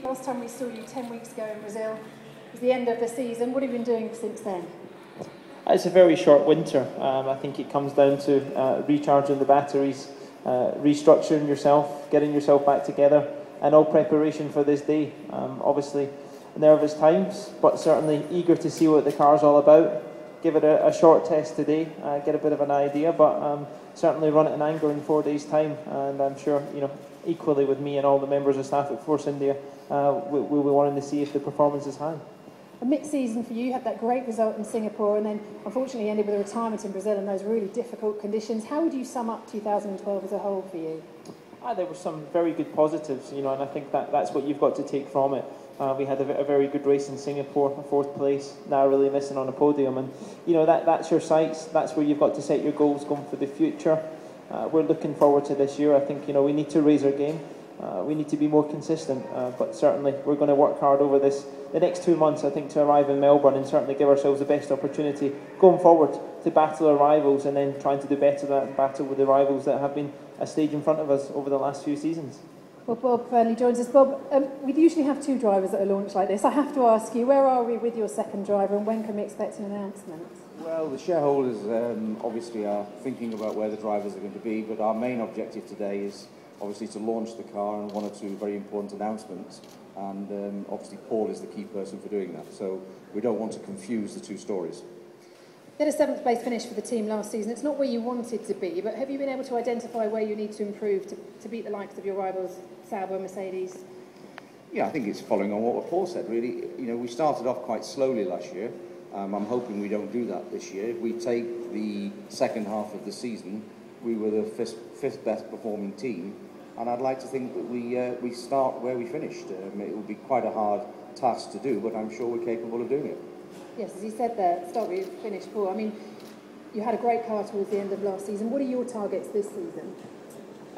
Last time we saw you 10 weeks ago in Brazil was the end of the season. What have you been doing since then? It's a very short winter. I think it comes down to recharging the batteries, restructuring yourself, getting yourself back together, and all preparation for this day. Obviously, nervous times, but certainly eager to see what the car's all about. Give it a short test today, get a bit of an idea, but certainly run it in anger in 4 days' time. And I'm sure, equally with me and all the members of staff at Force India, we'll be wanting to see if the performance is high. A mixed season for you. You had that great result in Singapore and then unfortunately ended with a retirement in Brazil in those really difficult conditions. How would you sum up 2012 as a whole for you? There were some very good positives, and I think that's what you've got to take from it. We had a very good race in Singapore, a 4th place, narrowly missing on a podium, and that's your sights. That's where you've got to set your goals going for the future. We're looking forward to this year. I think we need to raise our game. We need to be more consistent, but certainly we're going to work hard over the next 2 months, I think, to arrive in Melbourne and certainly give ourselves the best opportunity going forward to battle our rivals and then trying to do better than that battle with the rivals that have been a stage in front of us over the last few seasons. Well, Bob Fernley joins us. Bob, we usually have 2 drivers that are launched like this. I have to ask you, where are we with your second driver and when can we expect an announcement? Well, the shareholders obviously are thinking about where the drivers are going to be, but our main objective today is obviously to launch the car and 1 or 2 very important announcements, and obviously Paul is the key person for doing that, so we don't want to confuse the 2 stories. You had a 7th place finish for the team last season. It's not where you wanted to be, but have you been able to identify where you need to improve to beat the likes of your rivals, Sauber, Mercedes? Yeah, I think it's following on what Paul said, really. We started off quite slowly last year. I'm hoping we don't do that this year. If we take the second half of the season, we were the 5th best performing team, and I'd like to think that we start where we finished. It will be quite a hard task to do, but I'm sure we're capable of doing it. Yes, as you said there, start where you finished, Paul. I mean, you had a great car towards the end of last season. What are your targets this season?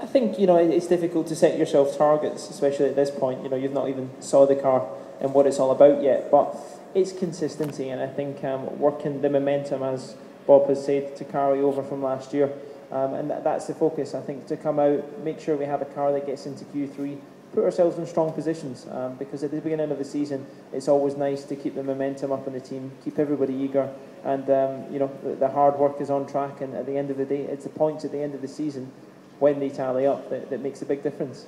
I think, it's difficult to set yourself targets, especially at this point. You've not even saw the car and what it's all about yet, but it's consistency, and I think working the momentum, as Bob has said, to carry over from last year. And that's the focus, I think, to come out, make sure we have a car that gets into Q3, put ourselves in strong positions, because at the beginning of the season it's always nice to keep the momentum up in the team, keep everybody eager, and the hard work is on track, and at the end of the day it's the points at the end of the season when they tally up that makes a big difference.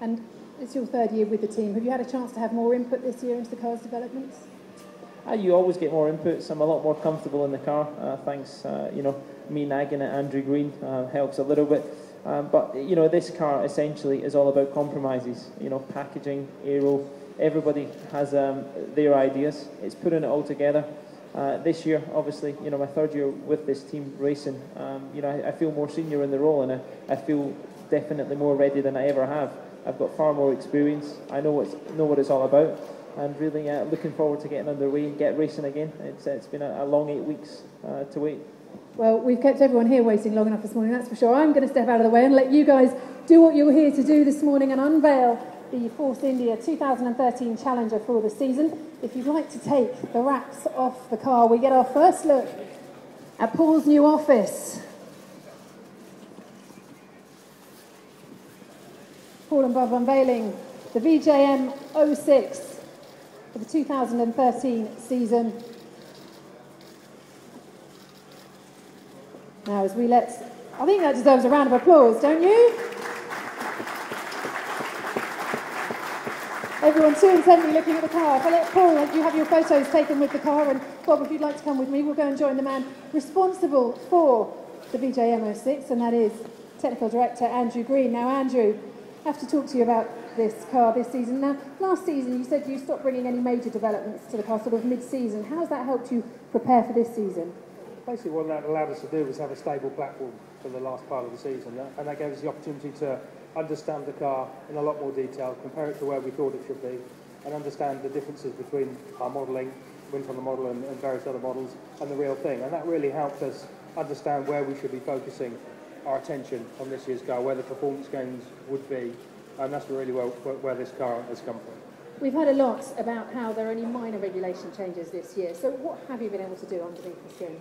And it's your 3rd year with the team. Have you had a chance to have more input this year into the car's developments? You always get more inputs. I'm a lot more comfortable in the car, thanks, me nagging at Andrew Green helps a little bit. But this car essentially is all about compromises. Packaging, aero. Everybody has their ideas. It's putting it all together. This year, obviously, my 3rd year with this team racing. I feel more senior in the role, and I feel definitely more ready than I ever have. I've got far more experience. I know what it's all about, and really looking forward to getting underway and get racing again. It's been a long 8 weeks to wait. Well, we've kept everyone here waiting long enough this morning, that's for sure. I'm going to step out of the way and let you guys do what you're here to do this morning and unveil the Force India 2013 Challenger for the season. If you'd like to take the wraps off the car, we get our first look at Paul's new office. Paul and Bob unveiling the VJM 06 for the 2013 season. Now, as we I think that deserves a round of applause, don't you? Everyone too intently looking at the car. If I let Paul let you have your photos taken with the car, and Bob, if you'd like to come with me, we'll go and join the man responsible for the VJM 06, and that is Technical Director Andrew Green. Now, Andrew, I have to talk to you about this car this season. Now, last season you said you stopped bringing any major developments to the car sort of mid-season. How has that helped you prepare for this season? Basically what that allowed us to do was have a stable platform for the last part of the season, and that gave us the opportunity to understand the car in a lot more detail, compare it to where we thought it should be, and understand the differences between our modelling, wins on the model and various other models, and the real thing. And that really helped us understand where we should be focusing our attention on this year's car, where the performance gains would be, and that's really where this car has come from. We've heard a lot about how there are only minor regulation changes this year, so what have you been able to do underneath the skin?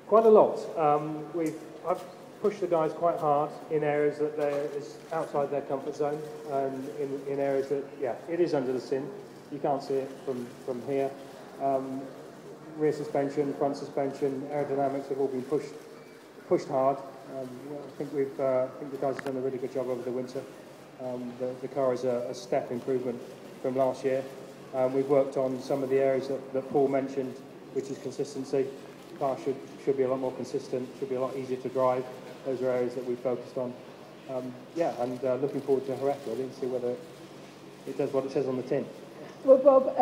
Quite a lot. I've push the guys quite hard in areas that is outside their comfort zone, and in areas that, yeah, it is under the sin. You can't see it from here. Rear suspension, front suspension, aerodynamics have all been pushed hard. I think the guys have done a really good job over the winter. The car is a step improvement from last year. We've worked on some of the areas that Paul mentioned, which is consistency. The car should be a lot more consistent, should be a lot easier to drive. Those are areas that we focused on. Looking forward to Resta, really, to see whether it does what it says on the tin. Well, Bob,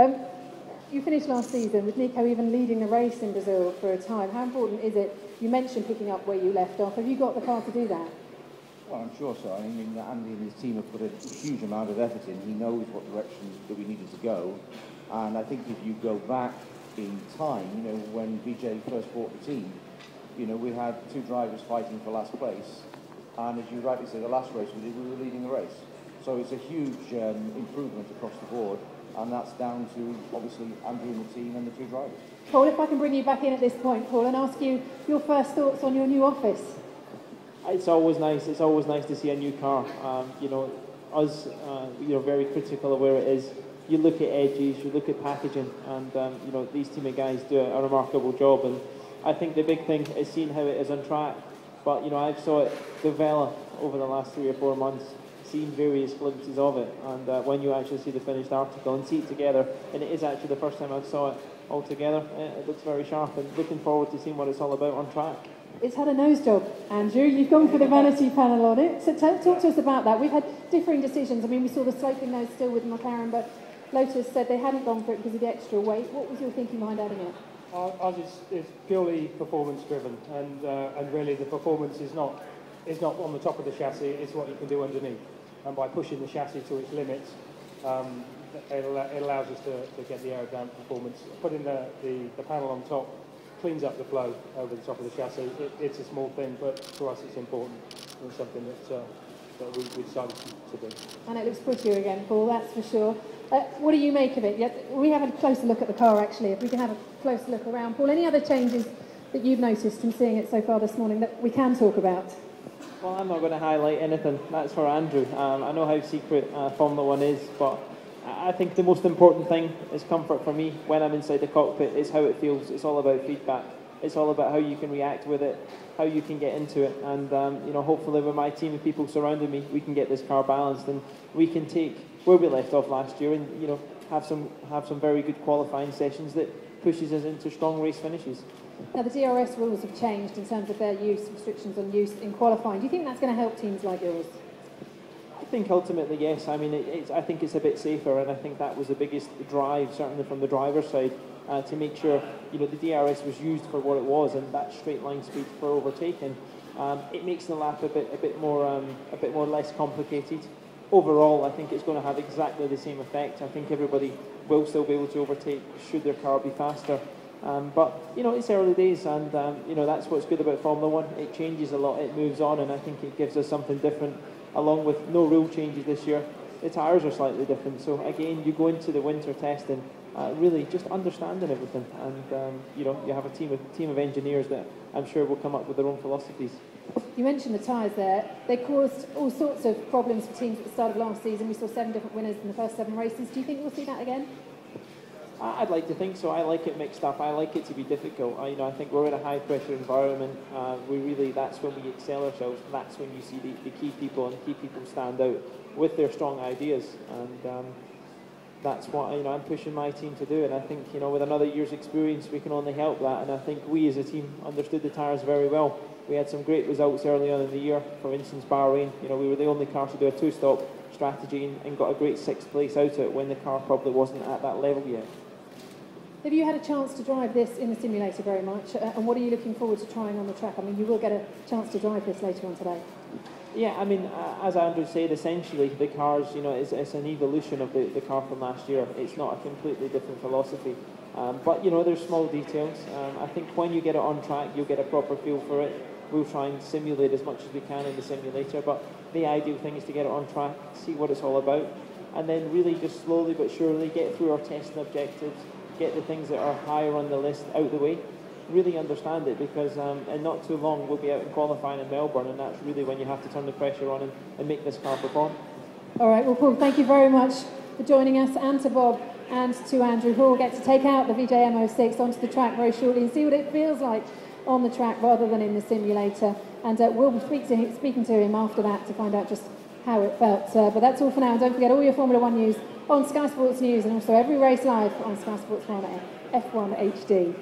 you finished last season with Nico even leading the race in Brazil for a time. How important is it? You mentioned picking up where you left off. Have you got the car to do that? Well, I'm sure so. I mean, Andy and his team have put a huge amount of effort in. He knows what direction that we needed to go. And I think if you go back in time, when Vijay first bought the team, we had two drivers fighting for last place. And as you rightly say, the last race we did, we were leading the race. So it's a huge improvement across the board. And that's down to, obviously, Andrew and the team and the two drivers. Paul, if I can bring you back in at this point, Paul, and ask you your first thoughts on your new office. It's always nice. It's always nice to see a new car. Us, very critical of where it is. You look at edges, you look at packaging, and these team of guys do a remarkable job. And I think the big thing is seeing how it is on track. But I've saw it develop over the last 3 or 4 months. Seen various glimpses of it, and when you actually see the finished article and see it together, and it is actually the first time I saw it all together, it looks very sharp, and looking forward to seeing what it's all about on track. It's had a nose job, Andrew. You've gone for the vanity panel on it. So talk to us about that. We've had differing decisions. I mean, we saw the sloping nose still with McLaren, but Lotus said they hadn't gone for it because of the extra weight. What was your thinking behind adding it? Ours is purely performance driven, and really the performance is not on the top of the chassis. It's what you can do underneath. And by pushing the chassis to its limits, it allows us to get the aerodynamic performance. Putting the panel on top cleans up the flow over the top of the chassis. It's a small thing, but for us it's important. It's something that we decided to do. And it looks prettier again, Paul, that's for sure. What do you make of it? We have a closer look at the car, actually. If we can have a closer look around. Paul, any other changes that you've noticed from seeing it so far this morning that we can talk about? Well, I'm not going to highlight anything. That's for Andrew. I know how secret Formula 1 is, but I think the most important thing is comfort for me when I'm inside the cockpit is how it feels. It's all about feedback. It's all about how you can react with it, how you can get into it, and hopefully with my team of people surrounding me, we can get this car balanced and we can take where we left off last year and have some very good qualifying sessions that pushes us into strong race finishes. Now, the DRS rules have changed in terms of their use, restrictions on use in qualifying. Do you think that's going to help teams like yours? I think ultimately, yes. I mean, I think it's a bit safer, and I think that was the biggest drive, certainly from the driver's side, to make sure the DRS was used for what it was, and that straight line speed for overtaking. It makes the lap a bit more less complicated. Overall, I think it's going to have exactly the same effect. I think everybody will still be able to overtake should their car be faster. But it's early days, and that's what's good about Formula 1. It changes a lot, it moves on, and I think it gives us something different. Along with no rule changes this year, the tyres are slightly different. So again, you go into the winter testing really just understanding everything, and you have a team of engineers that I'm sure will come up with their own philosophies. You mentioned the tyres there. They caused all sorts of problems for teams at the start of last season. We saw 7 different winners in the first 7 races. Do you think we'll see that again? I'd like to think so. I like it mixed up. I like it to be difficult. I think we're in a high-pressure environment. That's when we excel ourselves. That's when you see the key people, and key people stand out with their strong ideas. And that's what I'm pushing my team to do. And I think with another year's experience, we can only help that. And I think we as a team understood the tyres very well. We had some great results early on in the year. For instance, Bahrain. We were the only car to do a 2-stop strategy and got a great 6th place out of it when the car probably wasn't at that level yet. Have you had a chance to drive this in the simulator very much? And what are you looking forward to trying on the track? I mean, you will get a chance to drive this later on today. Yeah, I mean, as Andrew said, essentially the cars, it's an evolution of the car from last year. It's not a completely different philosophy. But there's small details. I think when you get it on track, you'll get a proper feel for it. We'll try and simulate as much as we can in the simulator, but the ideal thing is to get it on track, see what it's all about, and then really just slowly but surely get through our testing objectives, get the things that are higher on the list out the way, really understand it, because in not too long we'll be out in qualifying in Melbourne, and that's really when you have to turn the pressure on and make this car perform. All right, well, Paul, thank you very much for joining us, and to Bob and to Andrew, who will get to take out the VJM06 onto the track very shortly and see what it feels like on the track rather than in the simulator. And we'll be speaking to him after that to find out just how it felt. But that's all for now. And don't forget all your Formula One news on Sky Sports News, and also every race live on Sky Sports 1 F1 HD.